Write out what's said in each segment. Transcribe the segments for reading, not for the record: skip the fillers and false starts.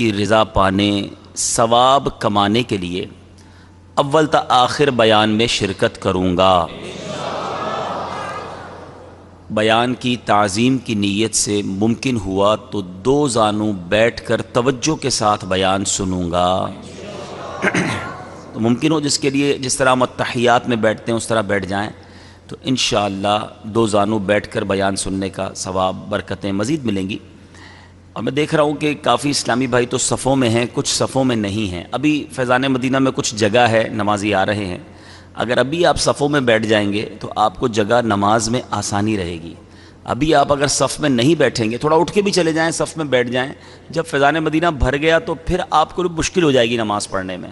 کی رضا پانے، ثواب کمانے کے لیے اول تا آخر بیان میں شرکت کروں گا۔ بیان کی تعظیم کی نیت سے ممکن ہوا تو 2 زانوں بیٹھ کر توجہ کے ساتھ بیان سنوں گا۔ تو ممکن ہو جس کے لیے جس طرح ہم التحیات میں بیٹھتے ہیں اس طرح بیٹھ جائیں، تو انشاءاللہ 2 زانوں بیٹھ کر بیان سننے کا ثواب، برکتیں مزید ملیں گی۔ اور میں دیکھ رہا ہوں کہ کافی اسلامی بھائی تو صفوں میں ہیں، کچھ صفوں میں نہیں ہیں۔ ابھی فیضان مدینہ میں کچھ جگہ ہے، نمازی آ رہے ہیں، اگر ابھی آپ صفوں میں بیٹھ جائیں گے تو آپ کو جگہ نماز میں آسانی رہے گی۔ ابھی آپ اگر صف میں نہیں بیٹھیں گے، تھوڑا اٹھ کے بھی چلے جائیں، صف میں بیٹھ جائیں، جب فیضان مدینہ بھر گیا تو پھر آپ کو مشکل ہو جائے گی نماز پڑھنے میں۔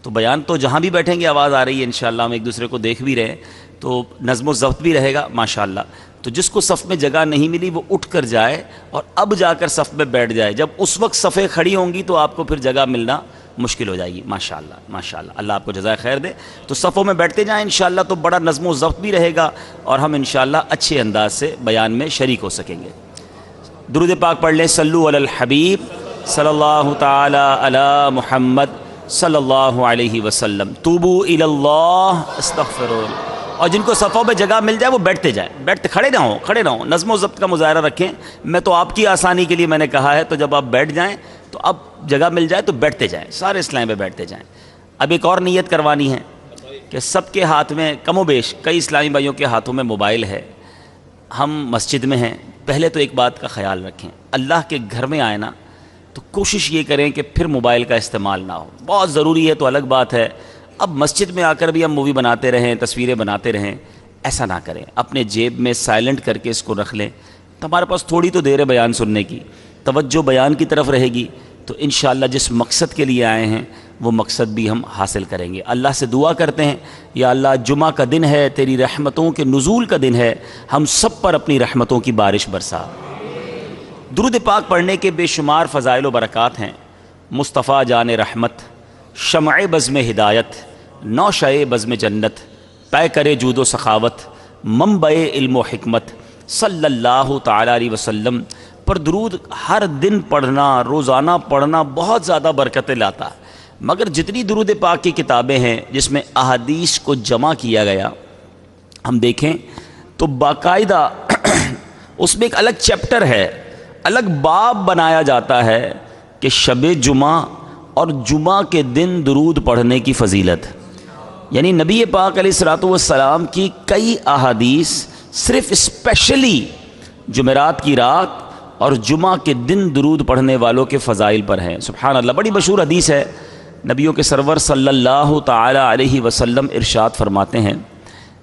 تو بیان تو جہاں بھی بیٹھیں گے آواز آ رہی ہے، انشاءاللہ ہم ایک دوسرے کو دیکھ بھی رہے ہیں، تو نظم و ضبط بھی رہے گا ماشاءاللہ۔ تو جس کو صف میں جگہ نہیں ملی وہ اٹھ کر جائے اور اب جا کر صف میں بیٹھ جائے، جب اس وقت صفیں کھڑی ہوں گی تو آپ کو پھر جگہ ملنا مشکل ہو جائے گی۔ ماشاءاللہ ماشاءاللہ، اللہ آپ کو جزائے خیر دے۔ تو صفوں میں بیٹھتے جائیں انشاءاللہ، تو بڑا نظم و ضبط بھی رہے گا اور ہم انشاءاللہ اچھے انداز سے بیان میں شریک ہو سکیں گے۔ درود پاک پڑھ لیں، صلو علی الحبیب صلی اللہ تعالی علی محمد صلی اللہ علیہ وسلم۔ توبو الی اللہ استغفروا۔ اور جن کو صفوں میں جگہ مل جائے وہ بیٹھتے جائیں، کھڑے نہ ہوں، نظم و ضبط کا مظاہرہ رکھیں۔ میں تو آپ کی آسانی کے لیے میں نے کہا ہے، تو جب آپ بیٹھ جائیں تو اب جگہ مل جائے تو بیٹھتے جائیں، سارے اسلام پہ بیٹھتے جائیں۔ اب ایک اور نیت کروانی ہے کہ سب کے ہاتھ میں کم و بیش کئی اسلامی بھائیوں کے ہاتھوں میں موبائل ہے، ہم مسجد میں ہیں، پہلے تو ایک بات کا خیال رکھیں، اللہ کے گھر میں آئے نا تو کوشش یہ کریں کہ پھر موبائل کا استعمال نہ ہو۔ بہت ضروری ہے تو الگ بات ہے، اب مسجد میں آ کر بھی ہم مووی بناتے رہیں، تصویریں بناتے رہیں، ایسا نہ کریں۔ اپنے جیب میں سائلنٹ کر کے اس کو رکھ لیں، تو ہمارے پاس تھوڑی تو دیر ہے بیان سننے کی، توجہ بیان کی طرف رہے گی، تو انشاءاللہ جس مقصد کے لیے آئے ہیں وہ مقصد بھی ہم حاصل کریں گے۔ اللہ سے دعا کرتے ہیں، یا اللہ جمعہ کا دن ہے، تیری رحمتوں کے نزول کا دن ہے، ہم سب پر اپنی رحمتوں کی بارش برسا۔ درود پاک پڑھنے کے بے شمار فضائل و برکات ہیں۔ مصطفیٰ جان رحمت، شمع بزم ہدایت، نوشہ بزم جنت، پے کرے جود و سخاوت، منبع علم و حکمت، صلی اللہ تعالی علیہ وسلم پر درود ہر دن پڑھنا، روزانہ پڑھنا بہت زیادہ برکتیں لاتا ہے۔ مگر جتنی درود پاک کی کتابیں ہیں جس میں احادیث کو جمع کیا گیا، ہم دیکھیں تو باقاعدہ اس میں ایک الگ چیپٹر ہے، الگ باب بنایا جاتا ہے کہ شب جمعہ اور جمعہ کے دن درود پڑھنے کی فضیلت، یعنی نبی پاک علیہ الصلوۃ والسلام کی کئی احادیث صرف اسپیشلی جمعرات کی رات اور جمعہ کے دن درود پڑھنے والوں کے فضائل پر ہیں۔ سبحان اللہ، بڑی مشہور حدیث ہے، نبیوں کے سرور صلی اللہ تعالی علیہ وسلم ارشاد فرماتے ہیں،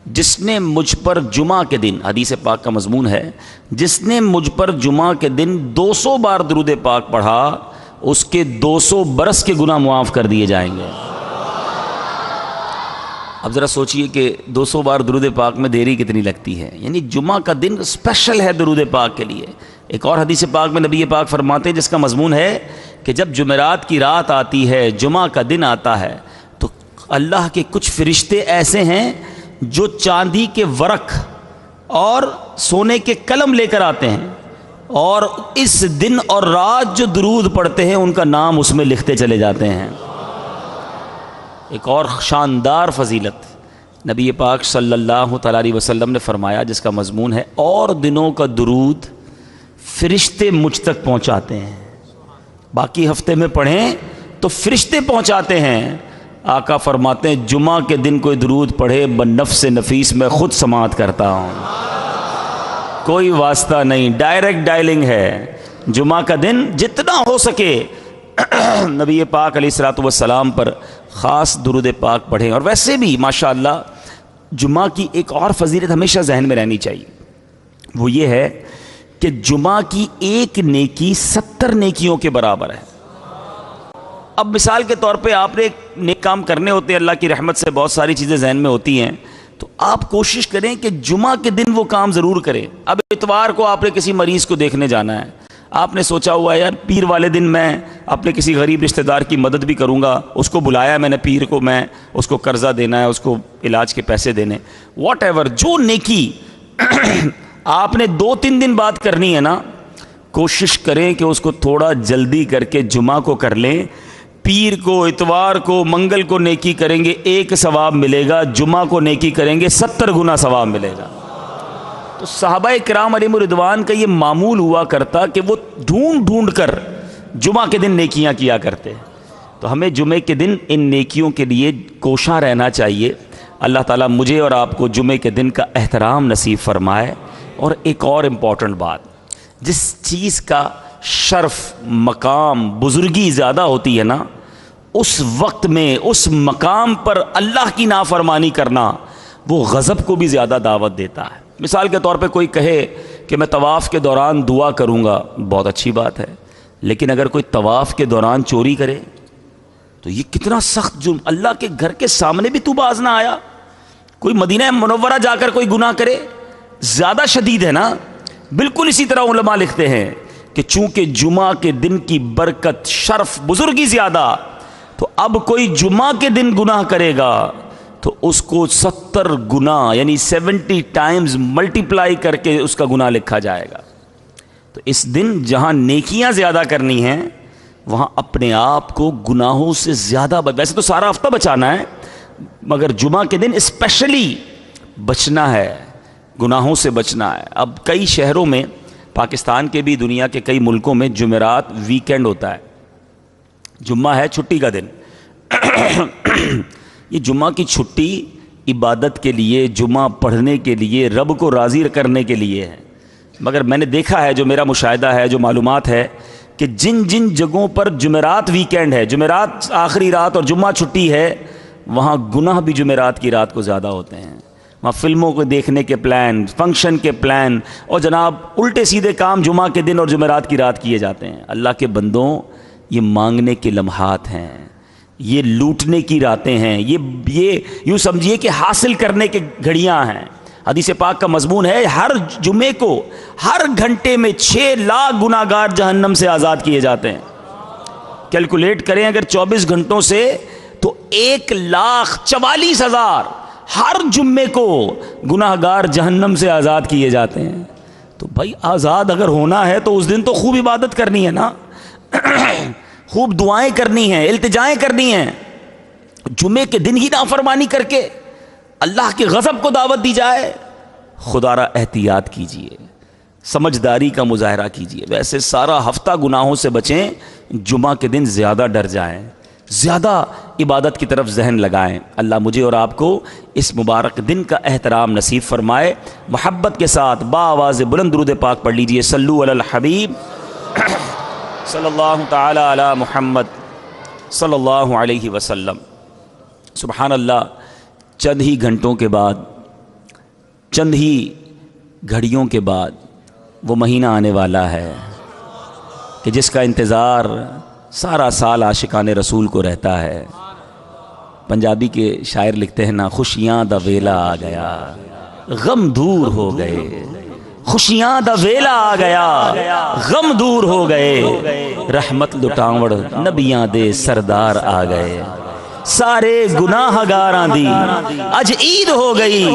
جس نے مجھ پر جمعہ کے دن، حدیث پاک کا مضمون ہے، جس نے مجھ پر جمعہ کے دن 200 بار درود پاک پڑھا، اس کے 200 برس کے گناہ معاف کر دیے جائیں گے۔ اب ذرا سوچئے کہ 200 بار درود پاک میں دیری کتنی لگتی ہے، یعنی جمعہ کا دن اسپیشل ہے درود پاک کے لیے۔ ایک اور حدیث پاک میں نبی پاک فرماتے ہیں جس کا مضمون ہے کہ جب جمعرات کی رات آتی ہے، جمعہ کا دن آتا ہے، تو اللہ کے کچھ فرشتے ایسے ہیں جو چاندی کے ورق اور سونے کے قلم لے کر آتے ہیں، اور اس دن اور رات جو درود پڑھتے ہیں ان کا نام اس میں لکھتے چلے جاتے ہیں۔ ایک اور شاندار فضیلت نبی پاک صلی اللہ تعالی علیہ وسلم نے فرمایا جس کا مضمون ہے، اور دنوں کا درود فرشتے مجھ تک پہنچاتے ہیں، باقی ہفتے میں پڑھیں تو فرشتے پہنچاتے ہیں۔ آقا فرماتے ہیں جمعہ کے دن کوئی درود پڑھے بنفس نفیس میں خود سماعت کرتا ہوں، کوئی واسطہ نہیں، ڈائریکٹ ڈائلنگ ہے۔ جمعہ کا دن جتنا ہو سکے نبی پاک علیہ الصلوۃ والسلام پر خاص درود پاک پڑھیں۔ اور ویسے بھی ماشاءاللہ جمعہ کی ایک اور فضیلت ہمیشہ ذہن میں رہنی چاہیے، وہ یہ ہے کہ جمعہ کی ایک نیکی 70 نیکیوں کے برابر ہے۔ اب مثال کے طور پہ آپ نے ایک نیک کام کرنے ہوتے ہیں، اللہ کی رحمت سے بہت ساری چیزیں ذہن میں ہوتی ہیں، تو آپ کوشش کریں کہ جمعہ کے دن وہ کام ضرور کریں۔ اب اتوار کو آپ نے کسی مریض کو دیکھنے جانا ہے، آپ نے سوچا ہوا ہے یار پیر والے دن میں اپنے کسی غریب رشتہ دار کی مدد بھی کروں گا، اس کو بلایا میں نے پیر کو، میں اس کو قرضہ دینا ہے، اس کو علاج کے پیسے دینے، واٹ ایور جو نیکی آپ نے 2-3 دن بعد کرنی ہے نا، کوشش کریں کہ اس کو تھوڑا جلدی کر کے جمعہ کو کر لیں. پیر کو، اتوار کو، منگل کو نیکی کریں گے 1 ثواب ملے گا، جمعہ کو نیکی کریں گے 70 گنا ثواب ملے گا. تو صحابہ کرام علیہم رضوان کا یہ معمول ہوا کرتا کہ وہ ڈھونڈ ڈھونڈ کر جمعہ کے دن نیکیاں کیا کرتے. تو ہمیں جمعے کے دن ان نیکیوں کے لیے کوشاں رہنا چاہیے. اللہ تعالیٰ مجھے اور آپ کو جمعے کے دن کا احترام نصیب فرمائے. اور ایک اور امپورٹنٹ بات، جس چیز کا شرف، مقام، بزرگی زیادہ ہوتی ہے نا، اس وقت میں اس مقام پر اللہ کی نافرمانی کرنا وہ غضب کو بھی زیادہ دعوت دیتا ہے. مثال کے طور پہ کوئی کہے کہ میں طواف کے دوران دعا کروں گا، بہت اچھی بات ہے، لیکن اگر کوئی طواف کے دوران چوری کرے تو یہ کتنا سخت جرم. اللہ کے گھر کے سامنے بھی تو باز نہ آیا. کوئی مدینہ منورہ جا کر کوئی گناہ کرے، زیادہ شدید ہے نا. بالکل اسی طرح علماء لکھتے ہیں کہ چونکہ جمعہ کے دن کی برکت، شرف، بزرگی زیادہ، تو اب کوئی جمعہ کے دن گناہ کرے گا تو اس کو 70 گنا یعنی 70 ٹائمز ملٹیپلائی کر کے اس کا گناہ لکھا جائے گا. تو اس دن جہاں نیکیاں زیادہ کرنی ہیں وہاں اپنے آپ کو گناہوں سے زیادہ ویسے تو سارا ہفتہ بچانا ہے، مگر جمعہ کے دن اسپیشلی بچنا ہے، گناہوں سے بچنا ہے. اب کئی شہروں میں، پاکستان کے بھی، دنیا کے کئی ملکوں میں جمعرات ویکینڈ ہوتا ہے. جمعہ ہے چھٹی کا دن. یہ جمعہ کی چھٹی عبادت کے لیے، جمعہ پڑھنے کے لیے، رب کو راضی کرنے کے لیے ہے. مگر میں نے دیکھا ہے، جو میرا مشاہدہ ہے، جو معلومات ہے، کہ جن جن جگہوں پر جمعرات ویکینڈ ہے، جمعرات آخری رات اور جمعہ چھٹی ہے، وہاں گناہ بھی جمعرات کی رات کو زیادہ ہوتے ہیں. وہاں فلموں کو دیکھنے کے پلان، فنکشن کے پلان، اور جناب الٹے سیدھے کام جمعہ کے دن اور جمعرات کی رات کیے جاتے ہیں. اللہ کے بندوں، یہ مانگنے کے لمحات ہیں، یہ لوٹنے کی راتیں ہیں، یہ یوں سمجھیے کہ حاصل کرنے کے گھڑیاں ہیں. حدیث پاک کا مضمون ہے ہر جمعے کو ہر گھنٹے میں 6 لاکھ گناہگار جہنم سے آزاد کیے جاتے ہیں. کیلکولیٹ کریں اگر 24 گھنٹوں سے تو 1,44,000 ہر جمعے کو گناہگار جہنم سے آزاد کیے جاتے ہیں. تو بھائی آزاد اگر ہونا ہے تو اس دن تو خوب عبادت کرنی ہے نا، خوب دعائیں کرنی ہیں، التجائیں کرنی ہیں. جمعے کے دن ہی نافرمانی کر کے اللہ کے غضب کو دعوت دی جائے. خدا را احتیاط کیجئے، سمجھداری کا مظاہرہ کیجئے. ویسے سارا ہفتہ گناہوں سے بچیں، جمعہ کے دن زیادہ ڈر جائیں، زیادہ عبادت کی طرف ذہن لگائیں. اللہ مجھے اور آپ کو اس مبارک دن کا احترام نصیب فرمائے. محبت کے ساتھ بآواز بلند درود پاک پڑھ لیجئے. صلو علی الحبیب صلی اللہ تعالی علی محمد صلی اللہ علیہ وسلم. سبحان اللہ. چند ہی گھنٹوں کے بعد، چند ہی گھڑیوں کے بعد وہ مہینہ آنے والا ہے کہ جس کا انتظار سارا سال عاشقان رسول کو رہتا ہے. پنجابی کے شاعر لکھتے ہیں نا، خوشیاں دا ویلا آ گیا، غم دور ہو گئے. خوشیاں دا ویلا آ گیا، غم دور ہو گئے. رحمت لٹاوڑ نبیاں دے سردار آ گئے. سارے گناہ گاراں دی اج عید ہو گئی،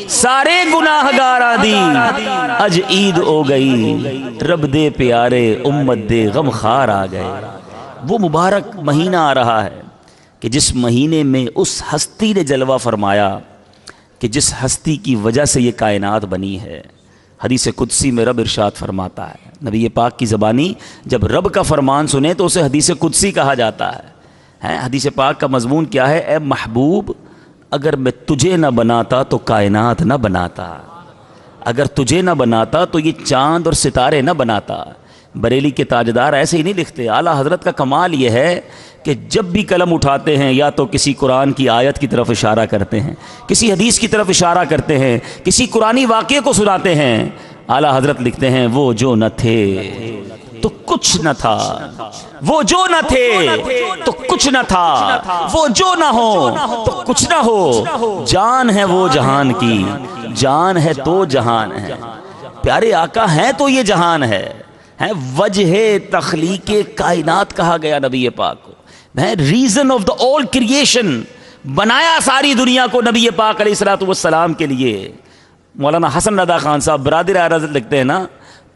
سارے گناہ گاراں دی اج عید ہو گئی. رب دے پیارے امت دے غم خار آ گئے. وہ مبارک مہینہ آ رہا ہے کہ جس مہینے میں اس ہستی نے جلوہ فرمایا کہ جس ہستی کی وجہ سے یہ کائنات بنی ہے. حدیث قدسی میں رب ارشاد فرماتا ہے، نبی پاک کی زبانی جب رب کا فرمان سنے تو اسے حدیث قدسی کہا جاتا ہے. حدیث پاک کا مضمون کیا ہے؟ اے محبوب، اگر میں تجھے نہ بناتا تو کائنات نہ بناتا، اگر تجھے نہ بناتا تو یہ چاند اور ستارے نہ بناتا. بریلی کے تاجدار ایسے ہی نہیں لکھتے. اعلیٰ حضرت کا کمال یہ ہے کہ جب بھی قلم اٹھاتے ہیں یا تو کسی قرآن کی آیت کی طرف اشارہ کرتے ہیں، کسی حدیث کی طرف اشارہ کرتے ہیں، کسی قرآنی واقعے کو سناتے ہیں. اعلیٰ حضرت لکھتے ہیں وہ جو نہ تھے تو کچھ نہ تھا، وہ جو نہ تھے تو کچھ نہ تھا، وہ جو نہ ہو تو کچھ نہ ہو. جان ہے وہ جہان کی، جان ہے تو جہان ہے. پیارے آقا ہیں تو یہ جہان ہے. وجہ تخلیق کائنات کہا گیا نبی پاک کو. Reason of the all creation, بنایا ساری دنیا کو نبی پاک علیہ الصلوۃ والسلام کے لیے. مولانا حسن رضا خان صاحب برادر اعظم لکھتے ہیں نا،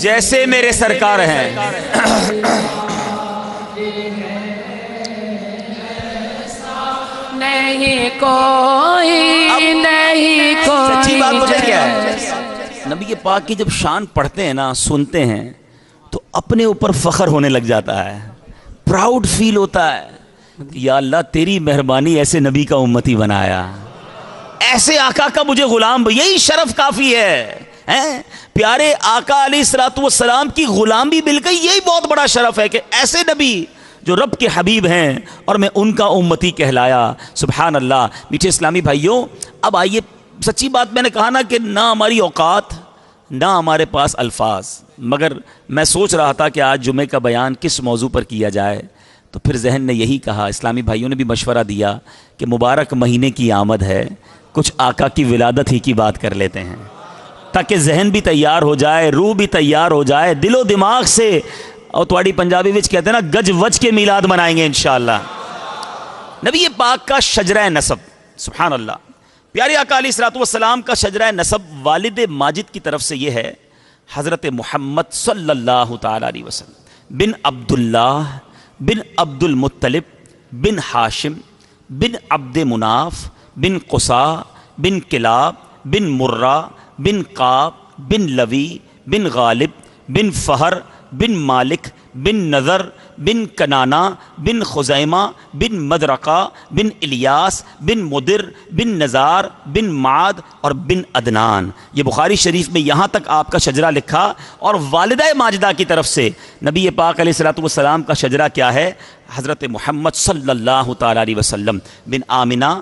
جیسے میرے سرکار ہیں. نہیں کوئی نہیں کوئی. سچی بات مجھے کیا ہے، نبی پاک کی جب شان پڑھتے ہیں نا، سنتے ہیں تو اپنے اوپر فخر ہونے لگ جاتا ہے، پراؤڈ فیل ہوتا ہے. یا اللہ تیری مہربانی ایسے نبی کا امتی بنایا، ایسے آقا کا مجھے غلام، یہی شرف کافی ہے. پیارے آقا علیہ الصلوۃ والسلام کی غلامی مل گئی، یہی بہت بڑا شرف ہے کہ ایسے نبی جو رب کے حبیب ہیں اور میں ان کا امتی کہلایا. سبحان اللہ. میٹھے اسلامی بھائیوں، اب آئیے، سچی بات میں نے کہا نا کہ نہ ہماری اوقات نہ ہمارے پاس الفاظ، مگر میں سوچ رہا تھا کہ آج جمعے کا بیان کس موضوع پر کیا جائے، تو پھر ذہن نے یہی کہا، اسلامی بھائیوں نے بھی مشورہ دیا کہ مبارک مہینے کی آمد ہے، کچھ آقا کی ولادت ہی کی بات کر لیتے ہیں تاکہ ذہن بھی تیار ہو جائے، روح بھی تیار ہو جائے، دل و دماغ سے. اور تھوڑی پنجابی وچ کہتے ہیں نا، گج وج کے میلاد منائیں گے انشاءاللہ. نبی پاک کا شجرہ نسب، سبحان اللہ. پیارے آقا علیہ الصلوۃ والسلام کا شجرہ نسب والد ماجد کی طرف سے یہ ہے، حضرت محمد صلی اللہ تعالی علیہ وسلم بن عبداللہ بن عبد المطلب بن ہاشم بن عبد مناف بن قصا بن کلاب بن مرہ بن قاب بن لوی بن غالب بن فہر بن مالک بن نذر بن کنانا بن خزیمہ بن مدرقہ بن الیاس بن مدر بن نزار بن معاد اور بن عدنان. یہ بخاری شریف میں یہاں تک آپ کا شجرہ لکھا. اور والدہ ماجدہ کی طرف سے نبی پاک علیہ الصلوۃ والسلام کا شجرہ کیا ہے؟ حضرت محمد صلی اللہ تعالی علیہ وسلم بن آمنہ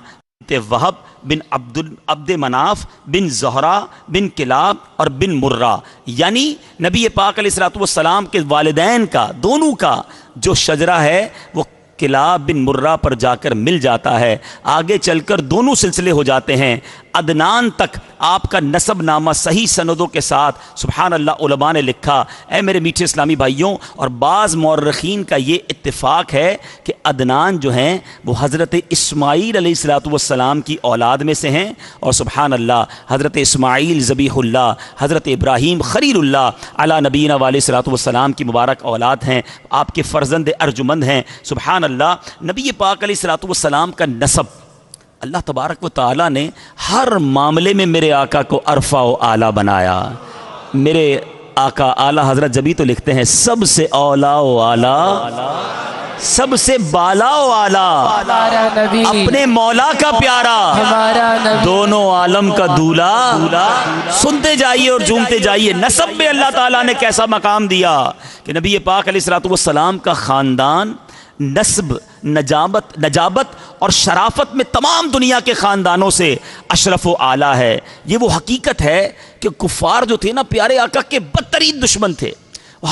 وہب بن عبد مناف بن زہرا بن کلاب اور بن مرہ. یعنی نبی پاک علیہ الصلوۃ والسلام کے والدین کا، دونوں کا جو شجرہ ہے وہ کلاب بن مرہ پر جا کر مل جاتا ہے. آگے چل کر دونوں سلسلے ہو جاتے ہیں، عدنان تک آپ کا نسب نامہ صحیح سندوں کے ساتھ سبحان اللہ علماء نے لکھا. اے میرے میٹھے اسلامی بھائیوں، اور بعض مورخین کا یہ اتفاق ہے کہ عدنان جو ہیں وہ حضرت اسماعیل علیہ الصلوۃ والسلام کی اولاد میں سے ہیں. اور سبحان اللہ، حضرت اسماعیل ذبیح اللہ، حضرت ابراہیم خلیل اللہ علی نبینا علیہ الصلوۃ والسلام کی مبارک اولاد ہیں، آپ کے فرزند ارجمند ہیں. سبحان اللہ. نبی پاک علیہ الصلوۃ والسلام کا نسب اللہ تبارک و تعالیٰ نے ہر معاملے میں میرے آقا کو عرفہ و اعلیٰ بنایا. میرے آقا اعلیٰ حضرت جبھی تو لکھتے ہیں سب سے اولا و اعلیٰ، سب سے بالا و اعلیٰ، اپنے مولا کا پیارا، دونوں عالم کا دولا. سنتے جائیے اور جھومتے جائیے. نسب میں اللہ تعالیٰ نے کیسا مقام دیا کہ نبی پاک علیہ الصلوۃ والسلام کا خاندان نسب، نجابت اور شرافت میں تمام دنیا کے خاندانوں سے اشرف و اعلیٰ ہے. یہ وہ حقیقت ہے کہ کفار جو تھے نا، پیارے آقا کے بدترین دشمن تھے.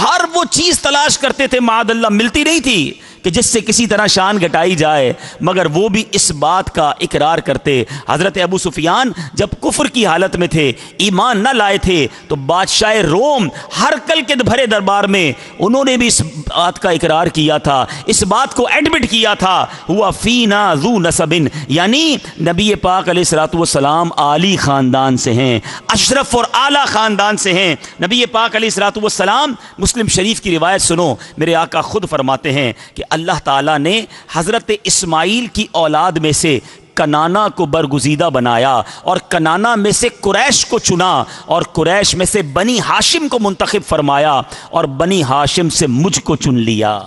ہر وہ چیز تلاش کرتے تھے، معاذ اللہ ملتی نہیں تھی کہ جس سے کسی طرح شان گھٹائی جائے، مگر وہ بھی اس بات کا اقرار کرتے. حضرت ابو سفیان جب کفر کی حالت میں تھے، ایمان نہ لائے تھے، تو بادشاہ روم ہرقل کے بھرے دربار میں انہوں نے بھی اس بات کا اقرار کیا تھا، اس بات کو ایڈمٹ کیا تھا، ہوا فینا ذو نسب، یعنی نبی پاک علیہ الصلوۃ والسلام عالی خاندان سے ہیں، اشرف اور اعلیٰ خاندان سے ہیں. نبی پاک علیہ الصلوۃ والسلام، مسلم شریف کی روایت سنو، میرے آقا خود فرماتے ہیں کہ اللہ تعالیٰ نے حضرت اسماعیل کی اولاد میں سے کنانا کو برگزیدہ بنایا، اور کنانا میں سے قریش کو چنا، اور قریش میں سے بنی ہاشم کو منتخب فرمایا، اور بنی ہاشم سے مجھ کو چن لیا.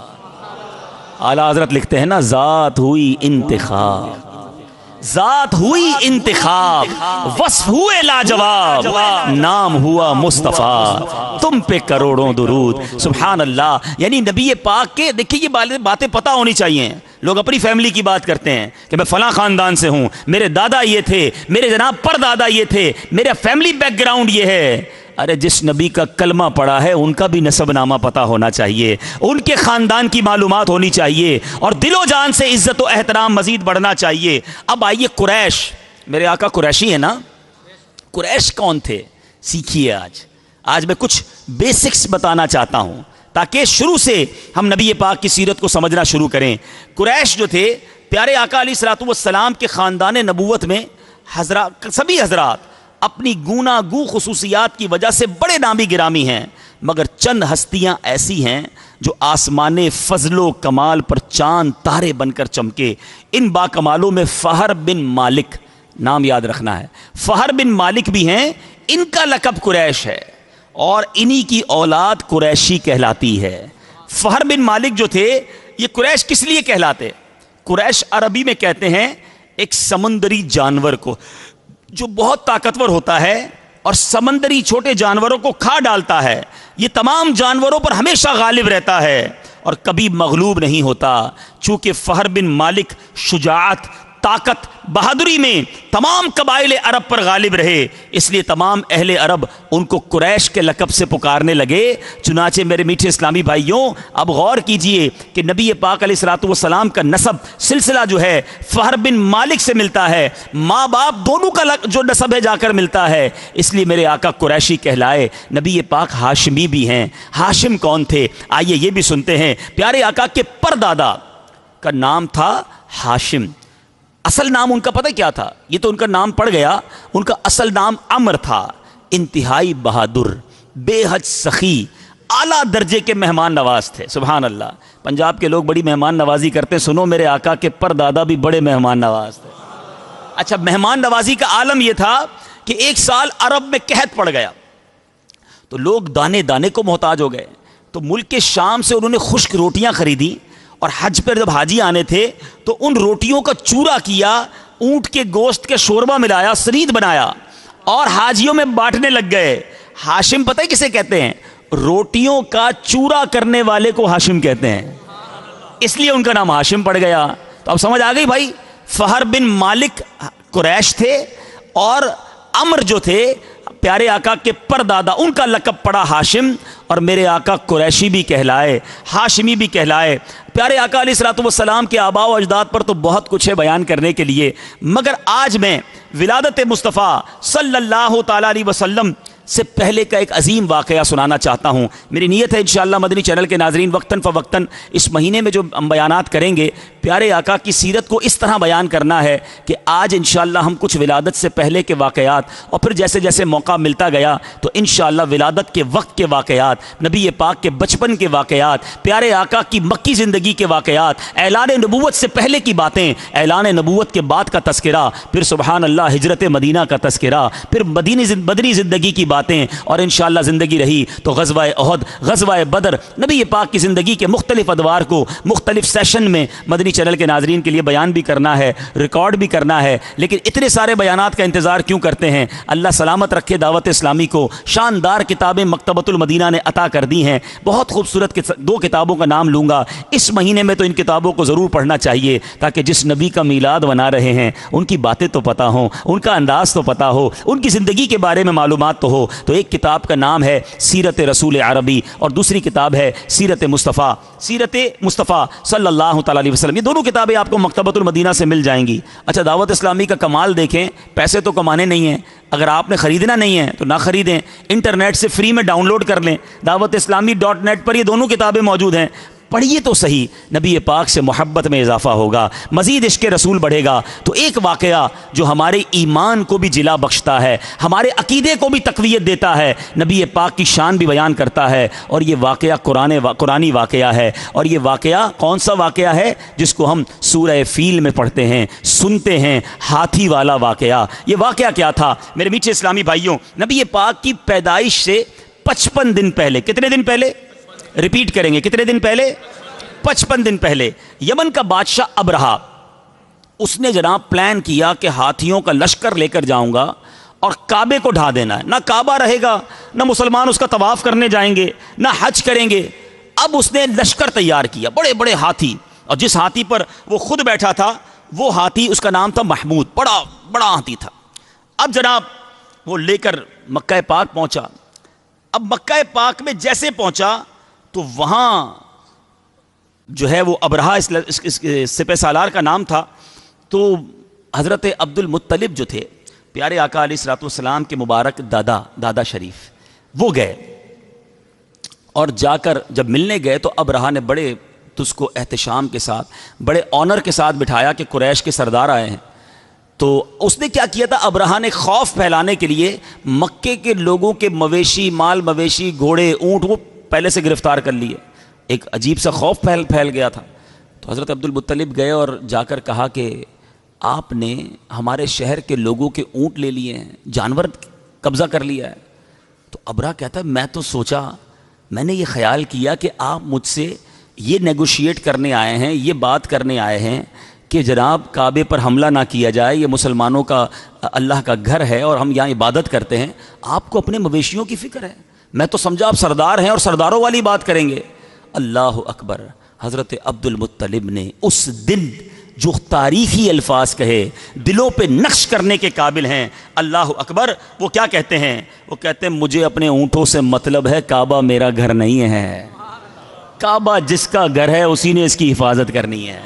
اعلیٰ حضرت لکھتے ہیں نا، ذات ہوئی انتخاب، ذات ہوئی انتخاب، وصف ہوئے لاجواب، نام ہوا مصطفیٰ، تم پہ کروڑوں درود. سبحان اللہ. یعنی نبی پاک کے، دیکھیے یہ باتیں پتہ ہونی چاہیے. لوگ اپنی فیملی کی بات کرتے ہیں کہ میں فلاں خاندان سے ہوں، میرے دادا یہ تھے، میرے جناب پر دادا یہ تھے، میرا فیملی بیک گراؤنڈ یہ ہے. ارے جس نبی کا کلمہ پڑا ہے ان کا بھی نسب نامہ پتہ ہونا چاہیے، ان کے خاندان کی معلومات ہونی چاہیے، اور دل و جان سے عزت و احترام مزید بڑھنا چاہیے. اب آئیے قریش، میرے آقا قریشی ہے نا. قریش کون تھے سیکھیے. آج میں کچھ بیسکس بتانا چاہتا ہوں تاکہ شروع سے ہم نبی پاک کی سیرت کو سمجھنا شروع کریں. قریش جو تھے، پیارے آقا علیہ الصلوۃ والسلام کے خاندان نبوت میں سبھی حضرات اپنی گوناگو خصوصیات کی وجہ سے بڑے نامی گرامی ہیں، مگر چند ہستیاں ایسی ہیں جو آسمان فضل و کمال پر چاند تارے بن کر چمکے. ان با کمالوں میں فہر بن مالک، نام یاد رکھنا ہے، فہر بن مالک بھی ہیں. ان کا لقب قریش ہے اور انہی کی اولاد قریشی کہلاتی ہے. فہر بن مالک جو تھے یہ قریش کس لیے کہلاتے؟ قریش عربی میں کہتے ہیں ایک سمندری جانور کو جو بہت طاقتور ہوتا ہے اور سمندری چھوٹے جانوروں کو کھا ڈالتا ہے. یہ تمام جانوروں پر ہمیشہ غالب رہتا ہے اور کبھی مغلوب نہیں ہوتا. چونکہ فہر بن مالک شجاعت، طاقت، بہادری میں تمام قبائل عرب پر غالب رہے، اس لیے تمام اہل عرب ان کو قریش کے لقب سے پکارنے لگے. چنانچہ میرے میٹھے اسلامی بھائیوں، اب غور کیجئے کہ نبی پاک علیہ الصلوۃ والسلام کا نسب سلسلہ جو ہے فہر بن مالک سے ملتا ہے، ماں باپ دونوں کا جو نسب ہے جا کر ملتا ہے. اس لیے میرے آقا قریشی کہلائے. نبی پاک ہاشمی بھی ہیں. ہاشم کون تھے؟ آئیے یہ بھی سنتے ہیں. پیارے آقا کے پردادا کا نام تھا ہاشم. اصل نام ان کا پتہ کیا تھا؟ یہ تو ان کا نام پڑ گیا. ان کا اصل نام عمر تھا. انتہائی بہادر، بے حد سخی، اعلیٰ درجے کے مہمان نواز تھے. سبحان اللہ. پنجاب کے لوگ بڑی مہمان نوازی کرتے ہیں. سنو، میرے آقا کے پردادا بھی بڑے مہمان نواز تھے. اچھا، مہمان نوازی کا عالم یہ تھا کہ ایک سال عرب میں قحط پڑ گیا تو لوگ دانے دانے کو محتاج ہو گئے. تو ملک کے شام سے انہوں نے خشک روٹیاں خریدی اور حج پر جب حاجی آنے تھے تو ان روٹیوں کا چورا کیا، اونٹ کے گوشت کے شوربہ ملایا، سرید بنایا اور حاجیوں میں بانٹنے لگ گئے. ہاشم پتہ ہے کسے کہتے ہیں؟ روٹیوں کا چورا کرنے والے کو ہاشم کہتے ہیں، اس لیے ان کا نام ہاشم پڑ گیا. تو اب سمجھ آ گئی بھائی. فہر بن مالک قریش تھے اور عمر جو تھے پیارے آقا کے پردادا، ان کا لقب پڑا ہاشم. اور میرے آقا قریشی بھی کہلائے، ہاشمی بھی کہلائے. پیارے آقا علیہ الصلوۃ والسلام کے آباء و اجداد پر تو بہت کچھ ہے بیان کرنے کے لیے، مگر آج میں ولادت مصطفیٰ صلی اللہ تعالیٰ علیہ وسلم سے پہلے کا ایک عظیم واقعہ سنانا چاہتا ہوں. میری نیت ہے انشاءاللہ مدنی چینل کے ناظرین وقتاً فوقتاً اس مہینے میں جو ہم بیانات کریں گے پیارے آقا کی سیرت کو اس طرح بیان کرنا ہے کہ آج انشاءاللہ ہم کچھ ولادت سے پہلے کے واقعات اور پھر جیسے جیسے موقع ملتا گیا تو انشاءاللہ ولادت کے وقت کے واقعات، نبی پاک کے بچپن کے واقعات، پیارے آقا کی مکی زندگی کے واقعات، اعلان نبوت سے پہلے کی باتیں، اعلان نبوت کے بعد کا تذکرہ، پھر سبحان اللہ ہجرت مدینہ کا تذکرہ، پھر مدنی زندگی کی باتیں، اور انشاءاللہ زندگی رہی تو غزوہ احد، غزوہ بدر، نبی پاک کی زندگی کے مختلف ادوار کو مختلف سیشن میں مدنی چینل کے ناظرین کے لیے بیان بھی کرنا ہے، ریکارڈ بھی کرنا ہے. لیکن اتنے سارے بیانات کا انتظار کیوں کرتے ہیں؟ اللہ سلامت رکھے دعوت اسلامی کو. شاندار کتابیں مکتبۃ المدینہ نے عطا کر دی ہیں. بہت خوبصورت دو کتابوں کا نام لوں گا. اس مہینے میں تو ان کتابوں کو ضرور پڑھنا چاہیے تاکہ جس نبی کا میلاد منا رہے ہیں ان کی باتیں تو پتہ ہوں، ان کا انداز تو پتہ ہو، ان کی زندگی کے بارے میں معلومات تو ہو. تو ایک کتاب کا نام ہے سیرت رسول عربی اور دوسری کتاب ہے سیرت مصطفیٰ صلی اللہ تعالیٰ علیہ وسلم. یہ دونوں کتابیں آپ کو مکتبۃ المدینہ سے مل جائیں گی. اچھا، دعوت اسلامی کا کمال دیکھیں، پیسے تو کمانے نہیں ہیں. اگر آپ نے خریدنا نہیں ہے تو نہ خریدیں، انٹرنیٹ سے فری میں ڈاؤن لوڈ کر لیں. دعوت اسلامی .net پر یہ دونوں کتابیں موجود ہیں. پڑھیے تو صحیح، نبی پاک سے محبت میں اضافہ ہوگا، مزید عشق رسول بڑھے گا. تو ایک واقعہ جو ہمارے ایمان کو بھی جلا بخشتا ہے، ہمارے عقیدے کو بھی تقویت دیتا ہے، نبی پاک کی شان بھی بیان کرتا ہے. اور یہ واقعہ قرآنی واقعہ ہے. اور یہ واقعہ کون سا واقعہ ہے؟ جس کو ہم سورہ فیل میں پڑھتے ہیں، سنتے ہیں، ہاتھی والا واقعہ. یہ واقعہ کیا تھا میرے میٹھے اسلامی بھائیوں؟ نبی پاک کی پیدائش سے 55 دن پہلے، کتنے دن پہلے؟ ریپیٹ کریں گے، کتنے دن پہلے؟ 55 دن پہلے یمن کا بادشاہ ابرہا، اس نے جناب پلان کیا کہ ہاتھیوں کا لشکر لے کر جاؤں گا اور کعبے کو ڈھا دینا ہے. نہ کعبہ رہے گا، نہ مسلمان اس کا طواف کرنے جائیں گے، نہ حج کریں گے. اب اس نے لشکر تیار کیا، بڑے بڑے ہاتھی، اور جس ہاتھی پر وہ خود بیٹھا تھا وہ ہاتھی، اس کا نام تھا محمود، بڑا بڑا ہاتھی تھا. اب جناب وہ لے کر مکہ پاک پہنچا. اب مکہ پاک میں جیسے پہنچا تو وہاں جو ہے وہ ابرہا سپہ سالار کا نام تھا. تو حضرت عبد المطلب جو تھے پیارے آقا علیہ الصلوۃ والسلام کے مبارک دادا شریف، وہ گئے اور جا کر جب ملنے گئے تو ابرہا نے بڑے اس کو احتشام کے ساتھ، بڑے آنر کے ساتھ بٹھایا کہ قریش کے سردار آئے ہیں. تو اس نے کیا کیا تھا، ابرہہ نے خوف پھیلانے کے لیے مکے کے لوگوں کے مویشی، مال مویشی، گھوڑے، اونٹ وہ پہلے سے گرفتار کر لیے. ایک عجیب سا خوف پھیل گیا تھا. تو حضرت عبد المطلب گئے اور جا کر کہا کہ آپ نے ہمارے شہر کے لوگوں کے اونٹ لے لیے ہیں، جانور قبضہ کر لیا ہے. تو ابرہہ کہتا ہے میں تو سوچا، میں نے یہ خیال کیا کہ آپ مجھ سے یہ نیگوشیٹ کرنے آئے ہیں، یہ بات کرنے آئے ہیں کہ جناب کعبے پر حملہ نہ کیا جائے، یہ مسلمانوں کا اللہ کا گھر ہے اور ہم یہاں عبادت کرتے ہیں، آپ کو اپنے مویشیوں کی فکر ہے. میں تو سمجھا آپ سردار ہیں اور سرداروں والی بات کریں گے. اللہ اکبر. حضرت عبد المطلب نے اس دن جو تاریخی الفاظ کہے، دلوں پہ نقش کرنے کے قابل ہیں. اللہ اکبر. وہ کیا کہتے ہیں؟ وہ کہتے ہیں مجھے اپنے اونٹوں سے مطلب ہے، کعبہ میرا گھر نہیں ہے، کعبہ جس کا گھر ہے اسی نے اس کی حفاظت کرنی ہے.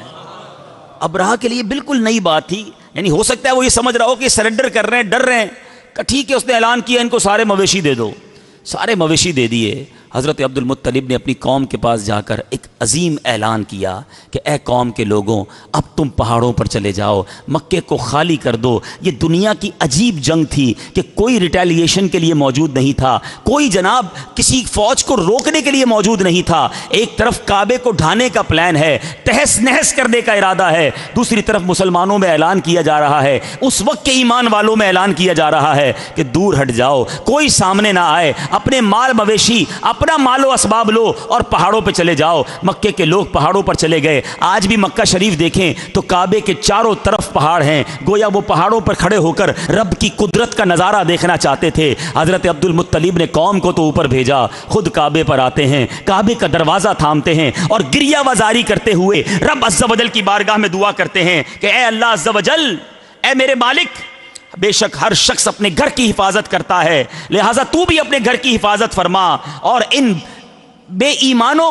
ابرہہ کے لیے بالکل نئی بات تھی. یعنی ہو سکتا ہے وہ یہ سمجھ رہا ہو کہ سرنڈر کر رہے ہیں، ڈر رہے ہیں، کہ ٹھیک ہے اس نے اعلان کیا ان کو سارے مویشی دے دو. سارے مویشی دے دیے. حضرت عبد المطلب نے اپنی قوم کے پاس جا کر ایک عظیم اعلان کیا کہ اے قوم کے لوگوں، اب تم پہاڑوں پر چلے جاؤ، مکے کو خالی کر دو. یہ دنیا کی عجیب جنگ تھی کہ کوئی ریٹیلیشن کے لیے موجود نہیں تھا، کوئی جناب کسی فوج کو روکنے کے لیے موجود نہیں تھا. ایک طرف کعبے کو ڈھانے کا پلان ہے، تہس نہس کرنے کا ارادہ ہے، دوسری طرف مسلمانوں میں اعلان کیا جا رہا ہے، اس وقت کے ایمان والوں میں اعلان کیا جا رہا ہے کہ دور ہٹ جاؤ، کوئی سامنے نہ آئے، اپنے مال مویشی، اپنا مال و اسباب لو اور پہاڑوں پہ چلے جاؤ. مکے کے لوگ پہاڑوں پر چلے گئے. آج بھی مکہ شریف دیکھیں تو کعبے کے چاروں طرف پہاڑ ہیں، گویا وہ پہاڑوں پر کھڑے ہو کر رب کی قدرت کا نظارہ دیکھنا چاہتے تھے. حضرت عبد المطلب نے قوم کو تو اوپر بھیجا، خود کعبے پر آتے ہیں، کعبے کا دروازہ تھامتے ہیں اور گریہ وزاری کرتے ہوئے رب عز و جل کی بارگاہ میں دعا کرتے ہیں کہ اے اللہ عز و جل، اے میرے مالک، بے شک ہر شخص اپنے گھر کی حفاظت کرتا ہے، لہٰذا تو بھی اپنے گھر کی حفاظت فرما اور ان بے ایمانوں